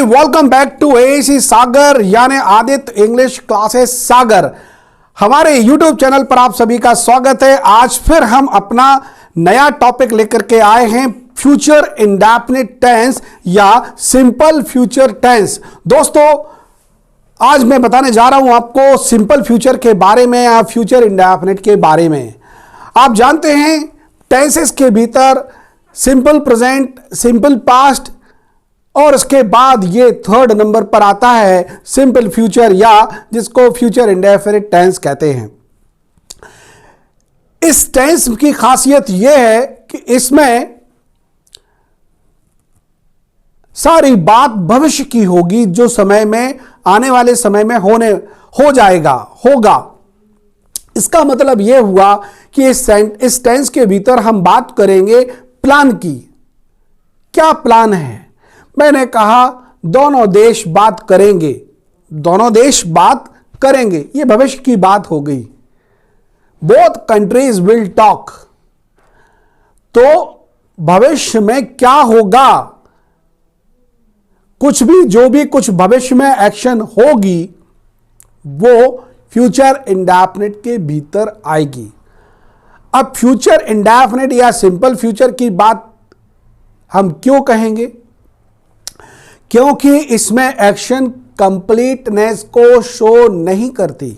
Welcome back to AC सागर यानी Aditya English classes सागर। हमारे YouTube channel पर आप सभी का स्वागत है। आज फिर हम अपना नया टॉपिक लेकर के आए हैं, फ्यूचर इंडेफिनिट टेंस या सिंपल फ्यूचर टेंस। दोस्तों, आज मैं बताने जा रहा हूं आपको सिंपल फ्यूचर के बारे में या फ्यूचर इंडेफिनिट के बारे में। आप जानते हैं टेंसेस के भीतर सिंपल प्रेजेंट, सिंपल पास्ट और उसके बाद ये थर्ड नंबर पर आता है सिंपल फ्यूचर या जिसको फ्यूचर इंडेफिनिट टेंस कहते हैं। इस टेंस की खासियत यह है कि इसमें सारी बात भविष्य की होगी, जो समय में आने वाले समय में होगा। इसका मतलब यह हुआ कि इस टेंस के भीतर हम बात करेंगे प्लान की। क्या प्लान है? मैंने कहा दोनों देश बात करेंगे, दोनों देश बात करेंगे, यह भविष्य की बात हो गई। बोथ कंट्रीज विल टॉक, तो भविष्य में क्या होगा, कुछ भी जो भी कुछ भविष्य में एक्शन होगी वो फ्यूचर इंडेफिनिट के भीतर आएगी। अब फ्यूचर इंडेफिनिट या सिंपल फ्यूचर की बात हम क्यों कहेंगे? क्योंकि इसमें एक्शन कंप्लीटनेस को शो नहीं करती,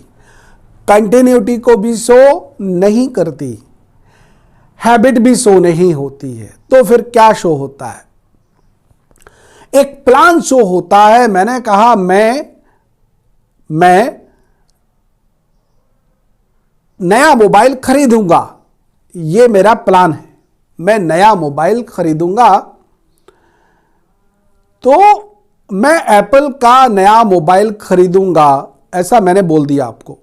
कंटिन्यूटी को भी शो नहीं करती, हैबिट भी शो नहीं होती है। तो फिर क्या शो होता है? एक प्लान शो होता है। मैंने कहा मैं नया मोबाइल खरीदूंगा, यह मेरा प्लान है। मैं नया मोबाइल खरीदूंगा, तो मैं एप्पल का नया मोबाइल खरीदूंगा, ऐसा मैंने बोल दिया आपको।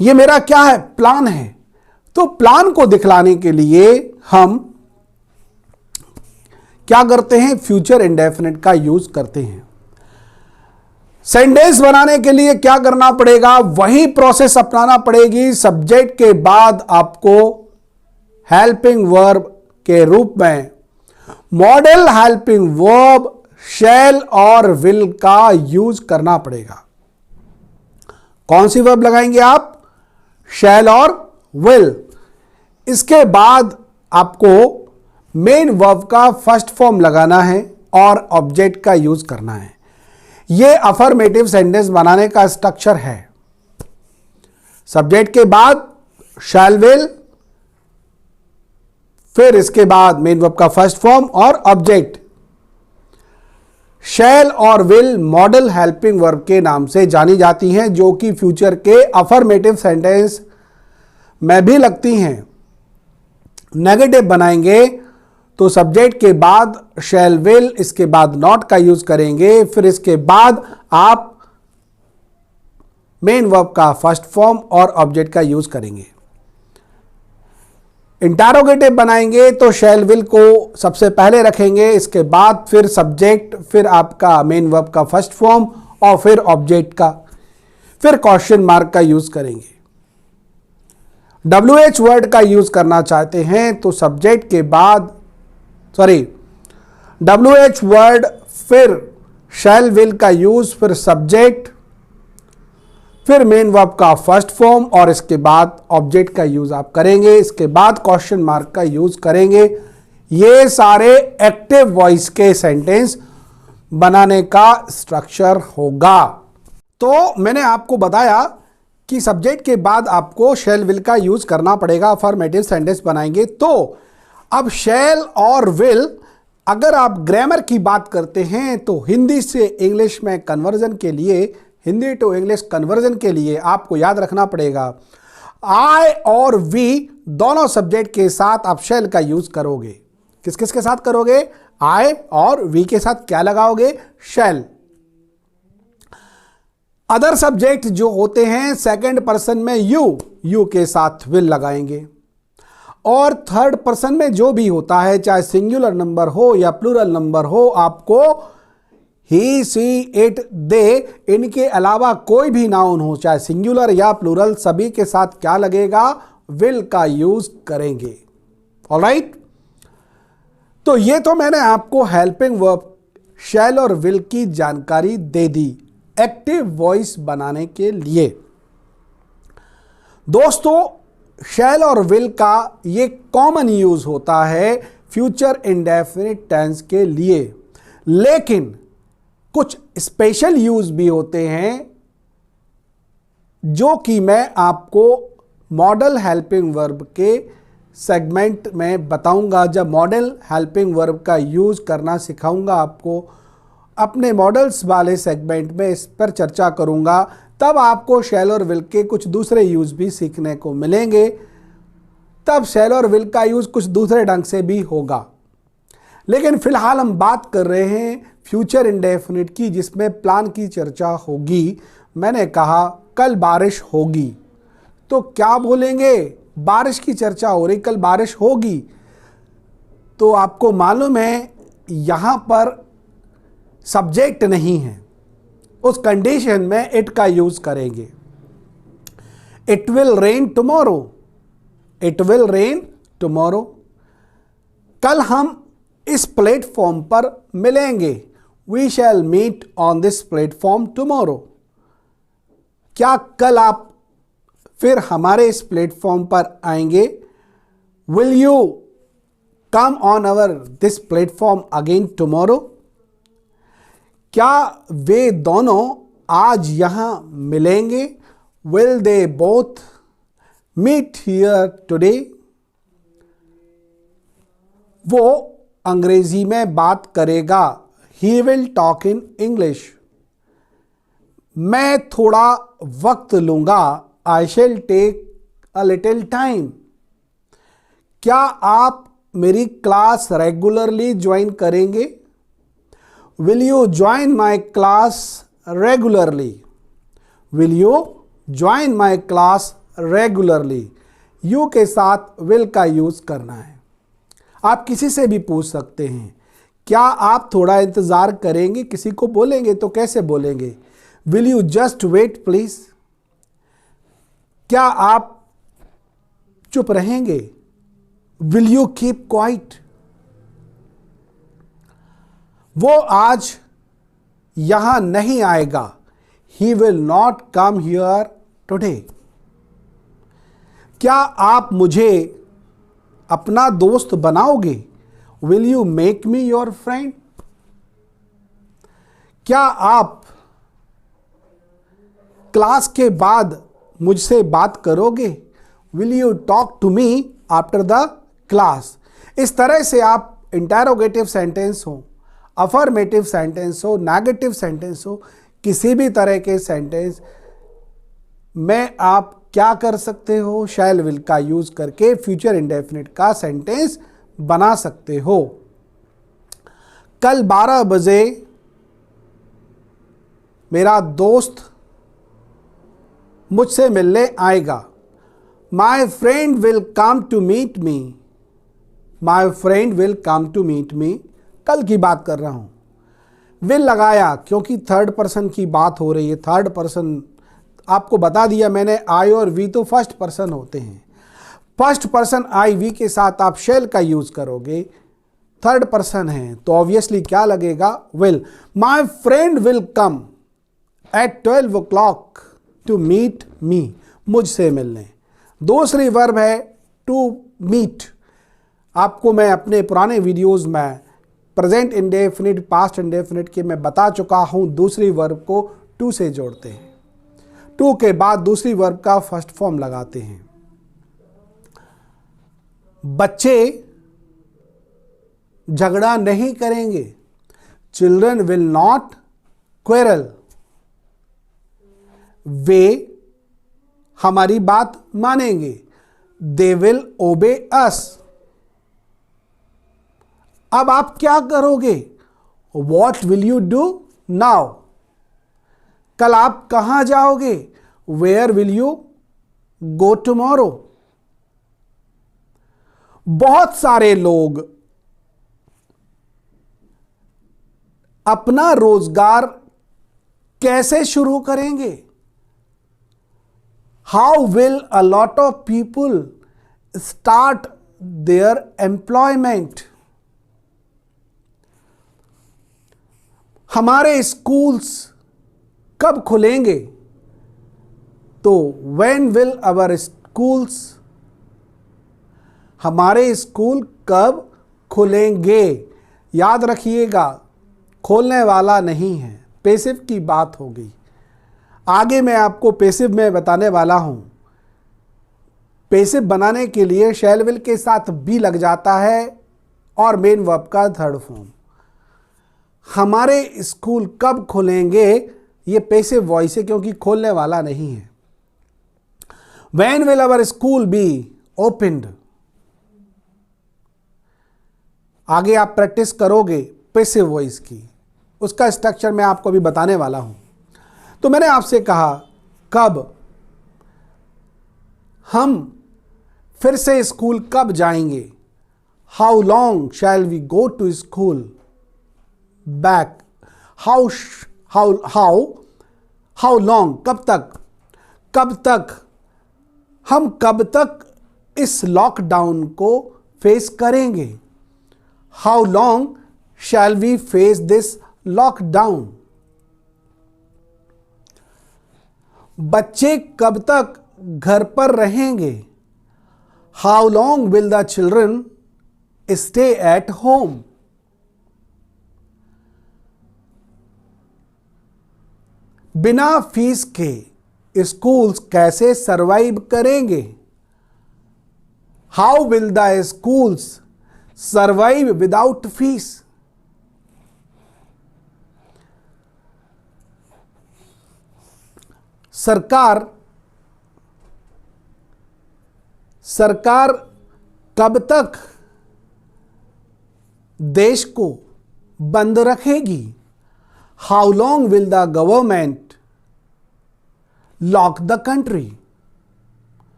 यह मेरा क्या है? प्लान है। तो प्लान को दिखलाने के लिए हम क्या करते हैं? फ्यूचर इंडेफिनिट का यूज करते हैं। सेंटेंस बनाने के लिए क्या करना पड़ेगा? वही प्रोसेस अपनाना पड़ेगी। सब्जेक्ट के बाद आपको हेल्पिंग वर्ब के रूप में मॉडल हेल्पिंग वर्ब शैल और विल का यूज करना पड़ेगा। कौन सी वर्ब लगाएंगे आप? शैल और विल। इसके बाद आपको मेन वर्ब का फर्स्ट फॉर्म लगाना है और ऑब्जेक्ट का यूज करना है। यह अफर्मेटिव सेंटेंस बनाने का स्ट्रक्चर है। सब्जेक्ट के बाद शैल विल, फिर इसके बाद मेन वर्ब का फर्स्ट फॉर्म और ऑब्जेक्ट। शैल और विल मॉडल हेल्पिंग वर्ब के नाम से जानी जाती हैं, जो कि फ्यूचर के अफर्मेटिव सेंटेंस में भी लगती हैं। नेगेटिव बनाएंगे तो सब्जेक्ट के बाद शैल विल, इसके बाद नॉट का यूज करेंगे, फिर इसके बाद आप मेन वर्ब का फर्स्ट फॉर्म और ऑब्जेक्ट का यूज करेंगे। इंटरोगेटिव बनाएंगे तो शैल विल को सबसे पहले रखेंगे, इसके बाद फिर सब्जेक्ट, फिर आपका मेन वर्ब का फर्स्ट फॉर्म और फिर ऑब्जेक्ट का, फिर क्वेश्चन मार्क का यूज करेंगे। WH वर्ड का यूज करना चाहते हैं तो सब्जेक्ट के बाद WH वर्ड, फिर शैल विल का यूज, फिर सब्जेक्ट, फिर मेन वर्ब का फर्स्ट फॉर्म और इसके बाद ऑब्जेक्ट का यूज आप करेंगे। इसके बाद क्वेश्चन मार्क का यूज करेंगे। ये सारे एक्टिव वॉइस के सेंटेंस बनाने का स्ट्रक्चर होगा। तो मैंने आपको बताया कि सब्जेक्ट के बाद आपको शैल विल का यूज करना पड़ेगा, अफर्मेटिव सेंटेंस बनाएंगे। तो अब शैल और विल, अगर आप ग्रामर की बात करते हैं तो हिंदी से इंग्लिश में कन्वर्जन के लिए, हिंदी टू इंग्लिश कन्वर्जन के लिए आपको याद रखना पड़ेगा आई और वी दोनों सब्जेक्ट के साथ आप शैल का यूज करोगे। किस किस के साथ करोगे? आई और वी के साथ क्या लगाओगे? शैल। अदर सब्जेक्ट जो होते हैं सेकंड पर्सन में यू के साथ विल लगाएंगे, और थर्ड पर्सन में जो भी होता है, चाहे सिंगुलर नंबर हो या प्लूरल नंबर हो, आपको ही, सी, इट, दे, इनके अलावा कोई भी नाउन हो, चाहे सिंगुलर या प्लूरल, सभी के साथ क्या लगेगा? विल का यूज करेंगे। ऑलराइट, तो ये तो मैंने आपको हेल्पिंग वर्ब शैल और विल की जानकारी दे दी एक्टिव वॉइस बनाने के लिए। दोस्तों, शैल और विल का ये कॉमन यूज होता है फ्यूचर इंडेफिनिट टेंस के लिए, लेकिन कुछ स्पेशल यूज भी होते हैं जो कि मैं आपको मॉडल हेल्पिंग वर्ब के सेगमेंट में बताऊंगा। जब मॉडल हेल्पिंग वर्ब का यूज करना सिखाऊंगा आपको, अपने मॉडल्स वाले सेगमेंट में इस पर चर्चा करूंगा, तब आपको शैल और विल के कुछ दूसरे यूज भी सीखने को मिलेंगे। तब शैल और विल का यूज कुछ दूसरे ढंग से भी होगा। लेकिन फिलहाल हम बात कर रहे हैं फ्यूचर इंडेफिनिट की, जिसमें प्लान की चर्चा होगी। मैंने कहा कल बारिश होगी, तो क्या बोलेंगे? बारिश की चर्चा हो रही, कल बारिश होगी। तो आपको मालूम है यहां पर सब्जेक्ट नहीं है, उस कंडीशन में इट का यूज करेंगे। It will rain tomorrow, it will rain tomorrow. कल हम इस प्लेटफॉर्म पर मिलेंगे, we shall meet on this platform tomorrow. क्या कल आप फिर हमारे इस प्लेटफॉर्म पर आएंगे? Will you come on our this platform again tomorrow? क्या वे दोनों आज यहां मिलेंगे? Will they both meet here today? वो अंग्रेजी में बात करेगा, he will talk in English. मैं थोड़ा वक्त लूंगा, आई शैल टेक अ लिटिल टाइम। क्या आप मेरी क्लास रेगुलरली ज्वाइन करेंगे? Will you join my class regularly? Will you join my class regularly? You के साथ विल का यूज करना है। आप किसी से भी पूछ सकते हैं, क्या आप थोड़ा इंतजार करेंगे? किसी को बोलेंगे तो कैसे बोलेंगे? Will you just wait please? क्या आप चुप रहेंगे? Will you keep quiet? वो आज यहां नहीं आएगा, he will not come here today. क्या आप मुझे अपना दोस्त बनाओगे? Will you make me your friend? क्या आप क्लास के बाद मुझसे बात करोगे? Will you talk to me after the class? इस तरह से आप इंटरोगेटिव सेंटेंस हो, अफर्मेटिव सेंटेंस हो, नेगेटिव सेंटेंस हो, किसी भी तरह के सेंटेंस में आप क्या कर सकते हो? शैल विल का यूज करके फ्यूचर इंडेफिनिट का सेंटेंस बना सकते हो। कल 12 बजे मेरा दोस्त मुझसे मिलने आएगा। My friend will come to meet me. My friend will come to meet me. कल की बात कर रहा हूं। विल लगाया क्योंकि थर्ड पर्सन की बात हो रही है। थर्ड पर्सन आपको बता दिया मैंने, आई और वी तो फर्स्ट पर्सन होते हैं। फर्स्ट पर्सन आई वी के साथ आप शैल का यूज करोगे, थर्ड पर्सन है तो ऑब्वियसली क्या लगेगा? Will. My friend will come at 12 o'clock to meet me, मुझसे मिलने। दूसरी वर्ब है टू मीट। आपको मैं अपने पुराने वीडियोस में प्रेजेंट इंडेफिनिट, पास्ट इंडेफिनिट के मैं बता चुका हूं, दूसरी वर्ब को टू से जोड़ते हैं, टू के बाद दूसरी वर्ब का फर्स्ट फॉर्म लगाते हैं। बच्चे झगड़ा नहीं करेंगे। Children will not quarrel. वे हमारी बात मानेंगे। दे विल ओबे अस। अब आप क्या करोगे? What will you do now? कल आप कहां जाओगे? Where will you go tomorrow? बहुत सारे लोग अपना रोजगार कैसे शुरू करेंगे? How will a lot of people start their employment? हमारे स्कूल्स कब खुलेंगे? तो when will our schools, हमारे स्कूल कब खुलेंगे? याद रखिएगा, खोलने वाला नहीं है, पैसिव की बात होगी। आगे मैं आपको पैसिव में बताने वाला हूं। पैसिव बनाने के लिए शैल विल के साथ बी लग जाता है और मेन वर्ब का थर्ड फॉर्म। हमारे स्कूल कब खुलेंगे, ये पैसिव वॉइस है क्योंकि खोलने वाला नहीं है। When will our school be opened? आगे आप प्रैक्टिस करोगे पैसिव वॉइस की, उसका स्ट्रक्चर मैं आपको अभी बताने वाला हूं। तो मैंने आपसे कहा कब, हम फिर से स्कूल कब जाएंगे? How long shall we go to school back? How long, कब तक हम कब तक इस लॉकडाउन को फेस करेंगे? How long shall we face this lockdown? बच्चे कब तक घर पर रहेंगे? How long will the children stay at home? बिना फीस के स्कूल्स कैसे सरवाइव करेंगे? How will the schools survive without fees? सरकार कब तक देश को बंद रखेगी? How long will the government lock the country?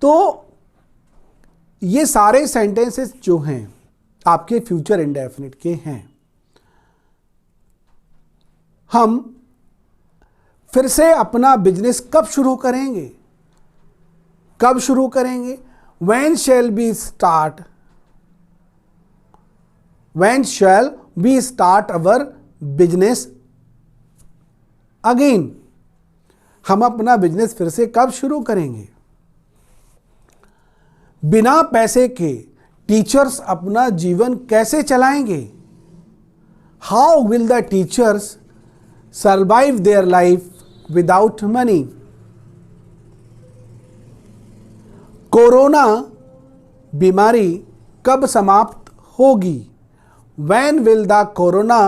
तो ये सारे सेंटेंसेस जो हैं आपके फ्यूचर इंडेफिनिट के हैं। हम फिर से अपना बिजनेस कब शुरू करेंगे? कब शुरू करेंगे? When shall we start? When shall we start our business again? हम अपना बिजनेस फिर से कब शुरू करेंगे? बिना पैसे के टीचर्स अपना जीवन कैसे चलाएंगे? How will the teachers survive their life without money? Corona बीमारी कब समाप्त होगी? When will the corona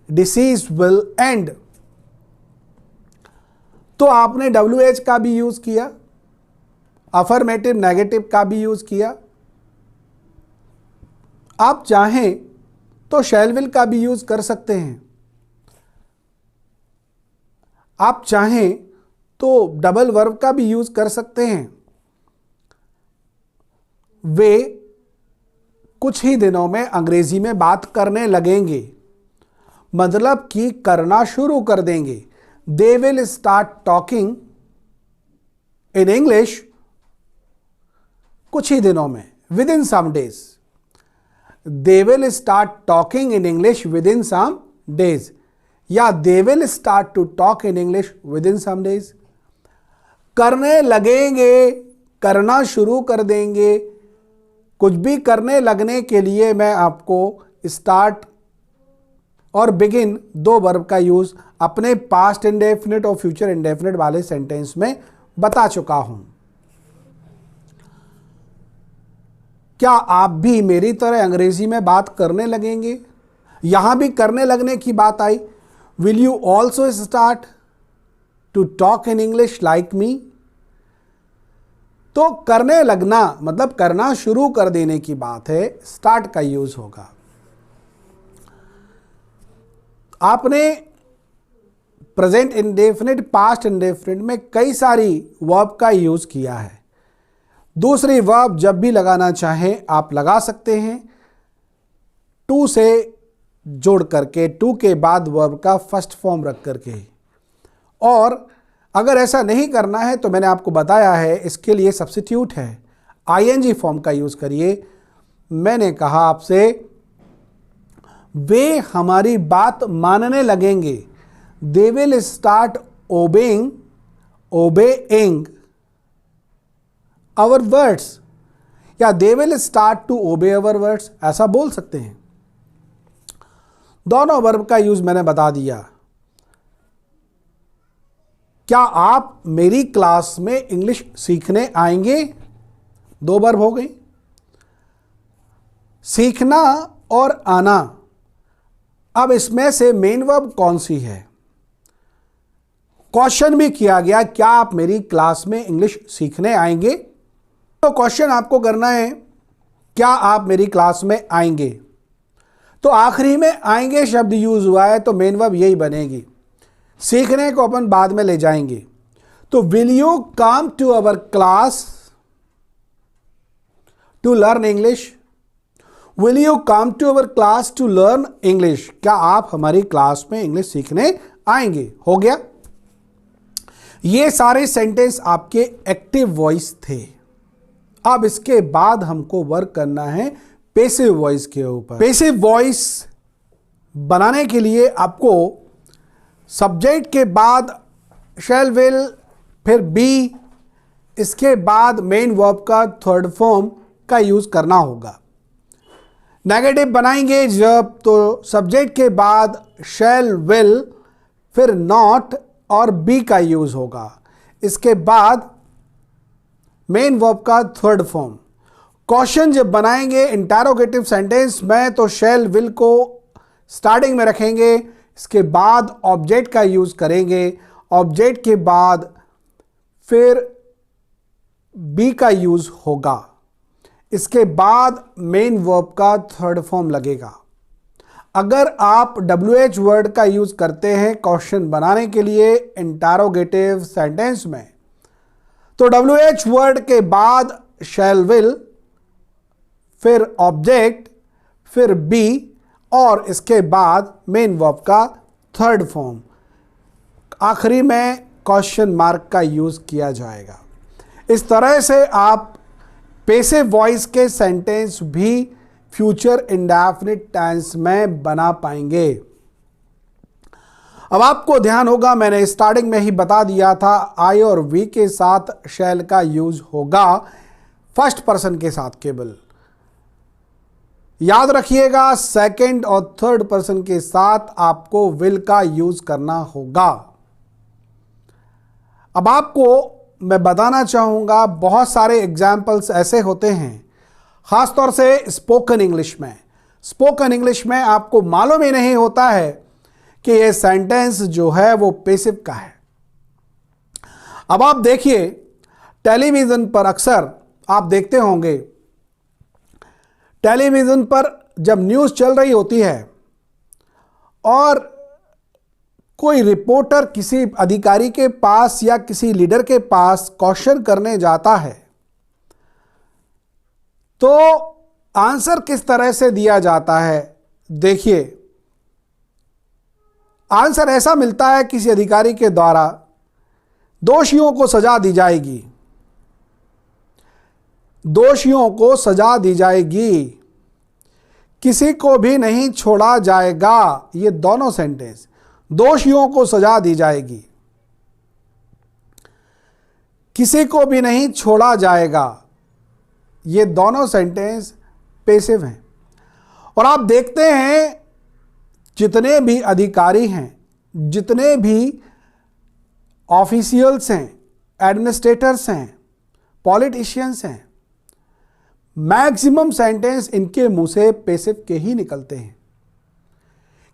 disease will end? तो आपने WH का भी यूज किया, अफर्मेटिव नेगेटिव का भी यूज किया। आप चाहें तो शैल विल का भी यूज कर सकते हैं। आप चाहें तो डबल वर्ब का भी यूज कर सकते हैं। वे कुछ ही दिनों में अंग्रेजी में बात करने लगेंगे, मतलब कि करना शुरू कर देंगे। They will start talking in English कुछ ही दिनों में, within some days. They will start talking in English within some days, या they will start to talk in English within some days. करने लगेंगे, करना शुरू कर देंगे। कुछ भी करने लगने के लिए मैं आपको स्टार्ट और बिगिन दो वर्ब का यूज अपने पास्ट इंडेफिनिट और फ्यूचर इंडेफिनिट वाले सेंटेंस में बता चुका हूं। क्या आप भी मेरी तरह अंग्रेजी में बात करने लगेंगे? यहां भी करने लगने की बात आई। Will you also start to talk in English like me? तो करने लगना मतलब करना शुरू कर देने की बात है, स्टार्ट का यूज होगा। आपने प्रेजेंट इंडेफिनिट, पास्ट इंडेफिनिट में कई सारी वर्ब का यूज किया है। दूसरी वर्ब जब भी लगाना चाहें आप लगा सकते हैं, टू से जोड़ करके, टू के बाद वर्ब का फर्स्ट फॉर्म रख करके। और अगर ऐसा नहीं करना है तो मैंने आपको बताया है, इसके लिए सब्स्टिट्यूट है, आईएनजी फॉर्म का यूज करिए। मैंने कहा आपसे वे हमारी बात मानने लगेंगे। They will start obeying our words, या they will start to obey our words, ऐसा बोल सकते हैं। दोनों वर्ब का यूज मैंने बता दिया। क्या आप मेरी क्लास में इंग्लिश सीखने आएंगे? 2 वर्ब हो गई। सीखना और आना, अब इसमें से मेन वर्ब कौन सी है? क्वेश्चन भी किया गया, क्या आप मेरी क्लास में इंग्लिश सीखने आएंगे? तो क्वेश्चन आपको करना है, क्या आप मेरी क्लास में आएंगे? तो आखिरी में आएंगे शब्द यूज हुआ है, तो मेन वर्ब यही बनेगी। सीखने को अपन बाद में ले जाएंगे। तो will you come to our class to learn English? Will you come to our class to learn English? क्या आप हमारी क्लास में इंग्लिश सीखने आएंगे? हो गया। ये सारे सेंटेंस आपके एक्टिव वॉइस थे। अब इसके बाद हमको वर्क करना है पैसिव वॉइस के ऊपर। पैसिव वॉइस बनाने के लिए आपको सब्जेक्ट के बाद शैल विल, फिर बी, इसके बाद मेन वर्ब का थर्ड फॉर्म का यूज करना होगा। नेगेटिव बनाएंगे जब, तो सब्जेक्ट के बाद शैल विल, फिर नॉट और बी का यूज होगा। इसके बाद मेन वर्ब का थर्ड फॉर्म। क्वेश्चन जब बनाएंगे इंटरोगेटिव सेंटेंस में, तो शैल विल को स्टार्टिंग में रखेंगे, इसके बाद ऑब्जेक्ट का यूज करेंगे, ऑब्जेक्ट के बाद फिर बी का यूज होगा, इसके बाद मेन वर्ब का थर्ड फॉर्म लगेगा। अगर आप WH वर्ड का यूज करते हैं क्वेश्चन बनाने के लिए इंटरोगेटिव सेंटेंस में, तो WH वर्ड के बाद शैल विल, फिर ऑब्जेक्ट, फिर बी और इसके बाद मेन वर्ब का थर्ड फॉर्म, आखिरी में क्वेश्चन मार्क का यूज किया जाएगा। इस तरह से आप पैसिव वॉइस के सेंटेंस भी फ्यूचर इंडेफिनिट टेंस में बना पाएंगे। अब आपको ध्यान होगा, मैंने स्टार्टिंग में ही बता दिया था, आई और वी के साथ शैल का यूज होगा फर्स्ट पर्सन के साथ केवल। याद रखिएगा, सेकंड और थर्ड पर्सन के साथ आपको विल का यूज करना होगा। अब आपको मैं बताना चाहूंगा, बहुत सारे एग्जाम्पल्स ऐसे होते हैं, खासतौर से स्पोकन इंग्लिश में। स्पोकन इंग्लिश में आपको मालूम ही नहीं होता है कि ये सेंटेंस जो है वो पैसिव का है। अब आप देखिए, टेलीविज़न पर अक्सर आप देखते होंगे, टेलीविज़न पर जब न्यूज़ चल रही होती है और कोई रिपोर्टर किसी अधिकारी के पास या किसी लीडर के पास क्वेश्चन करने जाता है, तो आंसर किस तरह से दिया जाता है? देखिए, आंसर ऐसा मिलता है किसी अधिकारी के द्वारा, दोषियों को सजा दी जाएगी, दोषियों को सजा दी जाएगी, किसी को भी नहीं छोड़ा जाएगा। ये दोनों सेंटेंस, दोषियों को सजा दी जाएगी, किसी को भी नहीं छोड़ा जाएगा, ये दोनों सेंटेंस पैसिव हैं। और आप देखते हैं, जितने भी अधिकारी हैं, जितने भी ऑफिशियल्स हैं, एडमिनिस्ट्रेटर्स हैं, पॉलिटिशियंस हैं, मैक्सिमम सेंटेंस इनके मुंह से पैसिव के ही निकलते हैं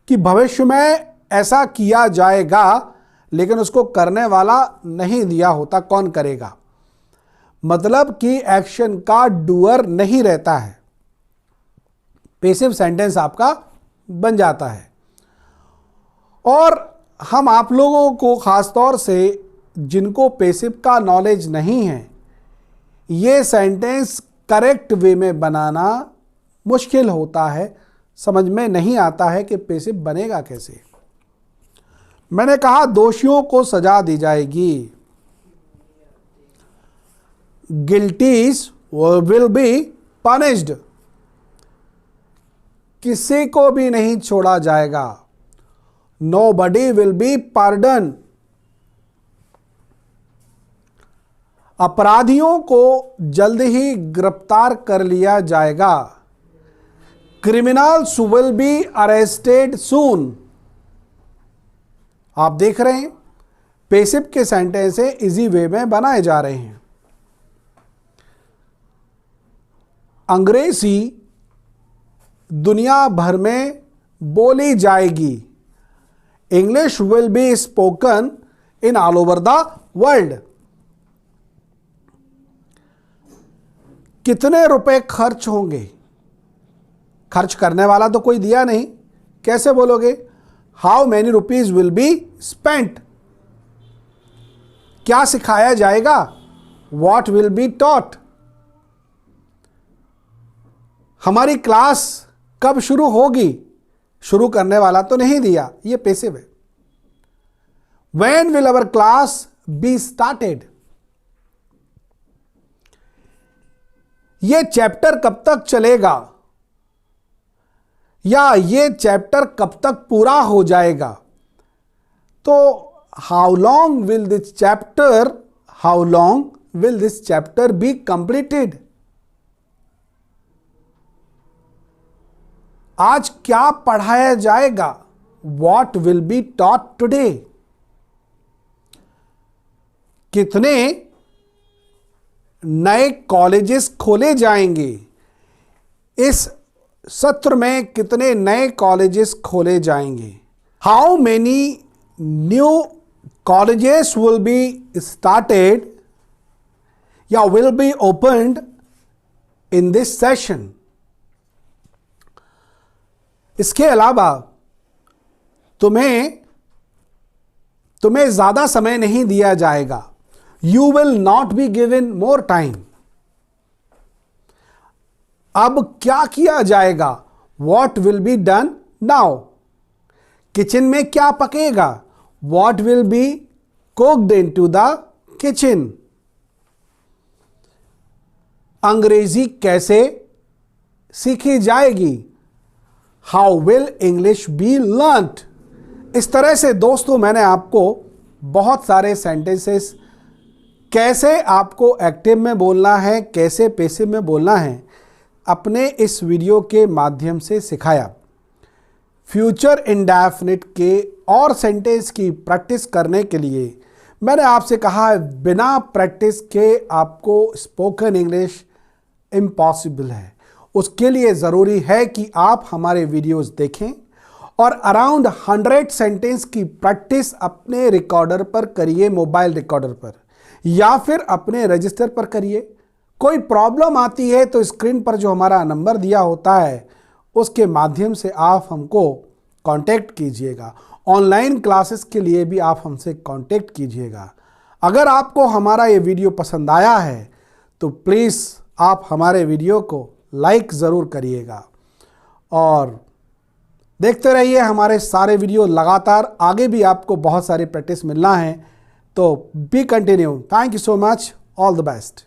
कि भविष्य में ऐसा किया जाएगा, लेकिन उसको करने वाला नहीं दिया होता, कौन करेगा? मतलब कि एक्शन का डूअर नहीं रहता है, पैसिव सेंटेंस आपका बन जाता है। और हम आप लोगों को, खासतौर से जिनको पैसिव का नॉलेज नहीं है, ये सेंटेंस करेक्ट वे में बनाना मुश्किल होता है, समझ में नहीं आता है कि पैसिव बनेगा कैसे। मैंने कहा दोषियों को सजा दी जाएगी, गिल्टीज विल बी पनिश्ड, किसी को भी नहीं छोड़ा जाएगा। Nobody will be pardoned। अपराधियों को जल्द ही गिरफ्तार कर लिया जाएगा। Criminals will be arrested soon। आप देख रहे हैं पेसिव के सेंटेंस इजी वे में बनाए जा रहे हैं। अंग्रेजी दुनिया भर में बोली जाएगी। English will be spoken in all over the world. कितने रुपए खर्च होंगे? खर्च करने वाला तो कोई दिया नहीं, कैसे बोलोगे? How many rupees will be spent. क्या सिखाया जाएगा? What will be taught. हमारी क्लास कब शुरू होगी? शुरू करने वाला तो नहीं दिया, ये पैसिव है। When will our class be started. ये चैप्टर कब तक चलेगा या ये चैप्टर कब तक पूरा हो जाएगा? तो how long will this chapter be completed. आज क्या पढ़ाया जाएगा? What will be taught today. कितने नए कॉलेजेस खोले जाएंगे? इस सत्र में कितने नए कॉलेजेस खोले जाएंगे? How many new colleges will be started या will be opened in this session. इसके अलावा तुम्हें ज्यादा समय नहीं दिया जाएगा। You will not be given more time. अब क्या किया जाएगा? What will be done now. Kitchen में क्या पकेगा? What will be cooked into the kitchen. अंग्रेजी कैसे सीखी जाएगी? How will English be learned. इस तरह से दोस्तों मैंने आपको बहुत सारे सेंटेंसेस, कैसे आपको एक्टिव में बोलना है, कैसे पैसिव में बोलना है, अपने इस वीडियो के माध्यम से सिखाया। फ्यूचर इंडेफिनिट के और सेंटेंस की प्रैक्टिस करने के लिए मैंने आपसे कहा है, बिना प्रैक्टिस के आपको स्पोकन इंग्लिश इम्पॉसिबल है। उसके लिए ज़रूरी है कि आप हमारे वीडियोस देखें और अराउंड 100 सेंटेंस की प्रैक्टिस अपने रिकॉर्डर पर करिए, मोबाइल रिकॉर्डर पर या फिर अपने रजिस्टर पर करिए। कोई प्रॉब्लम आती है तो स्क्रीन पर जो हमारा नंबर दिया होता है उसके माध्यम से आप हमको कांटेक्ट कीजिएगा। ऑनलाइन क्लासेस के लिए भी आप हमसे कांटेक्ट कीजिएगा। अगर आपको हमारा ये वीडियो पसंद आया है तो प्लीज़ आप हमारे वीडियो को लाइक ज़रूर करिएगा और देखते रहिए हमारे सारे वीडियो लगातार। आगे भी आपको बहुत सारी प्रैक्टिस मिलना है, तो B continue. Thank you so much. All the best.